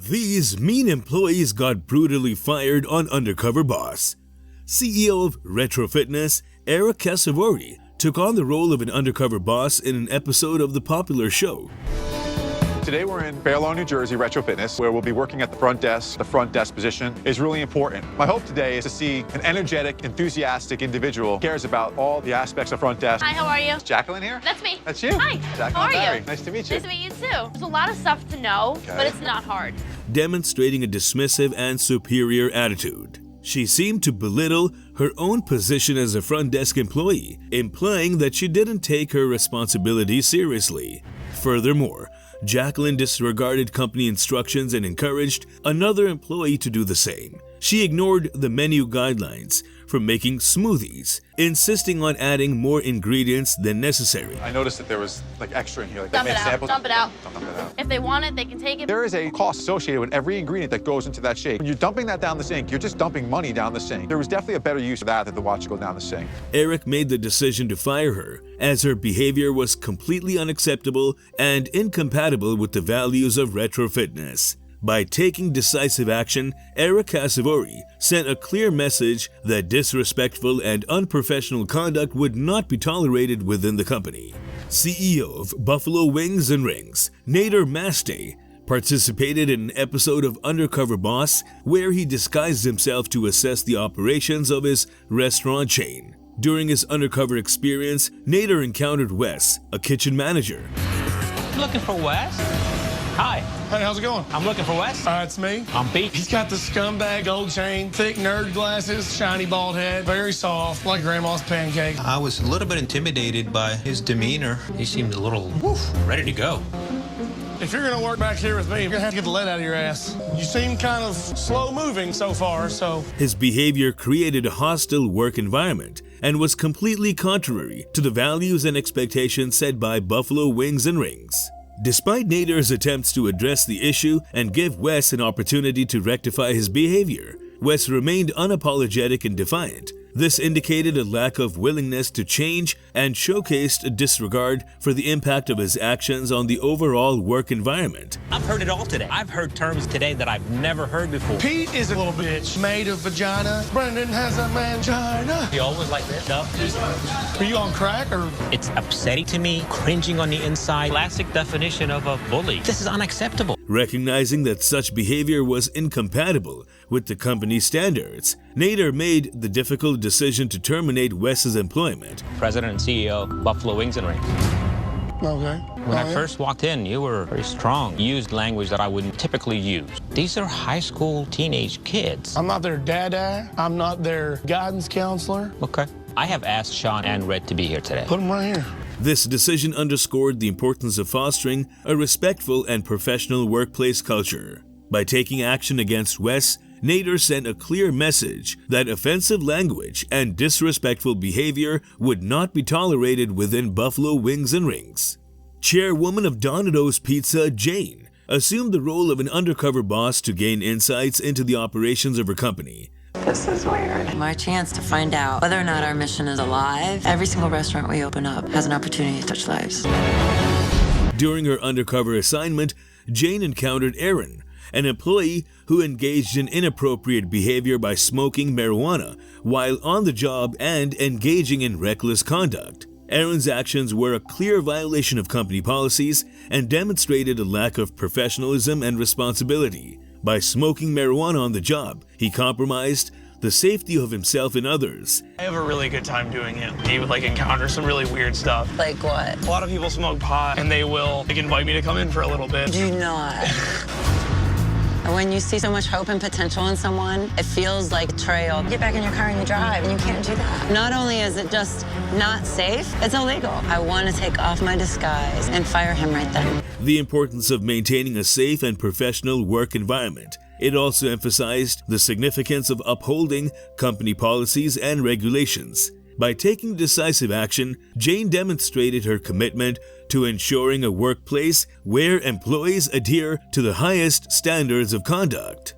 These mean employees got brutally fired on Undercover Boss. CEO of Retro Fitness, Eric Cassavori, took on the role of an undercover boss in an episode of the popular show. Today we're in Fair Lawn, New Jersey, Retro Fitness, where we'll be working at the front desk. The front desk position is really important. My hope today is to see an energetic, enthusiastic individual who cares about all the aspects of front desk. Hi, how are you? Is Jacqueline here? That's me. That's you? Hi, Jacqueline how are Barry. you? Nice to meet you. Nice to meet you too. There's a lot of stuff to know, but it's not hard. Demonstrating a dismissive and superior attitude. She seemed to belittle her own position as a front desk employee, implying that she didn't take her responsibility seriously. Furthermore, Jacqueline disregarded company instructions and encouraged another employee to do the same. She ignored the menu guidelines for making smoothies, insisting on adding more ingredients than necessary. I noticed that there was like extra in here. Like Dump it out. samples. Dump it out. Dump it out. If they want it, they can take it. There is a cost associated with every ingredient that goes into that shake. When you're dumping that down the sink, you're just dumping money down the sink. There was definitely a better use of that than to watch it go down the sink. Eric made the decision to fire her, as her behavior was completely unacceptable and incompatible with the values of Retro Fitness. By taking decisive action, Eric Cassavori sent a clear message that disrespectful and unprofessional conduct would not be tolerated within the company. CEO of Buffalo Wings and Rings, Nader Mastey, participated in an episode of Undercover Boss where he disguised himself to assess the operations of his restaurant chain. During his undercover experience, Nader encountered Wes, a kitchen manager. Looking for Wes? Hi. Hey, how's it going? I'm looking for Wes. It's me. I'm Pete. He's got the scumbag gold chain, thick nerd glasses, shiny bald head, very soft, like grandma's pancake. I was a little bit intimidated by his demeanor. He seemed a little ready to go. If you're gonna work back here with me, you're gonna have to get the lead out of your ass. You seem kind of slow moving so far, so. His behavior created a hostile work environment and was completely contrary to the values and expectations set by Buffalo Wings and Rings. Despite Nader's attempts to address the issue and give Wes an opportunity to rectify his behavior, Wes remained unapologetic and defiant. This indicated a lack of willingness to change and showcased a disregard for the impact of his actions on the overall work environment. I've heard it all today. I've heard terms today that I've never heard before. Pete is a little bitch, made of vagina. Brendan has a mangina. You always like this stuff? Are you on crack or? It's upsetting to me, cringing on the inside. Classic definition of a bully. This is unacceptable. Recognizing that such behavior was incompatible with the company's standards, Nader made the difficult decision to terminate Wes's employment. President and CEO, Buffalo Wings and Rings. Okay. When I first walked in, you were very strong. You used language that I wouldn't typically use. These are high school teenage kids. I'm not their dada. I'm not their guidance counselor. Okay. I have asked Sean and Red to be here today. Put them right here. This decision underscored the importance of fostering a respectful and professional workplace culture. By taking action against Wes, Nader sent a clear message that offensive language and disrespectful behavior would not be tolerated within Buffalo Wings and Rings. Chairwoman of Donato's Pizza, Jane, assumed the role of an undercover boss to gain insights into the operations of her company. This is weird. My chance to find out whether or not our mission is alive. Every single restaurant we open up has an opportunity to touch lives. During her undercover assignment, Jane encountered Aaron, an employee who engaged in inappropriate behavior by smoking marijuana while on the job and engaging in reckless conduct. Aaron's actions were a clear violation of company policies and demonstrated a lack of professionalism and responsibility. By smoking marijuana on the job, he compromised the safety of himself and others. I have a really good time doing it. He would encounter some really weird stuff. Like what? A lot of people smoke pot and they will invite me to come in for a little bit. Do not. When you see so much hope and potential in someone, it feels like betrayal. Get back in your car and you drive, and you can't do that. Not only is it just not safe, it's illegal. I want to take off my disguise and fire him right then. The importance of maintaining a safe and professional work environment. It also emphasized the significance of upholding company policies and regulations. By taking decisive action, Jane demonstrated her commitment to ensuring a workplace where employees adhere to the highest standards of conduct.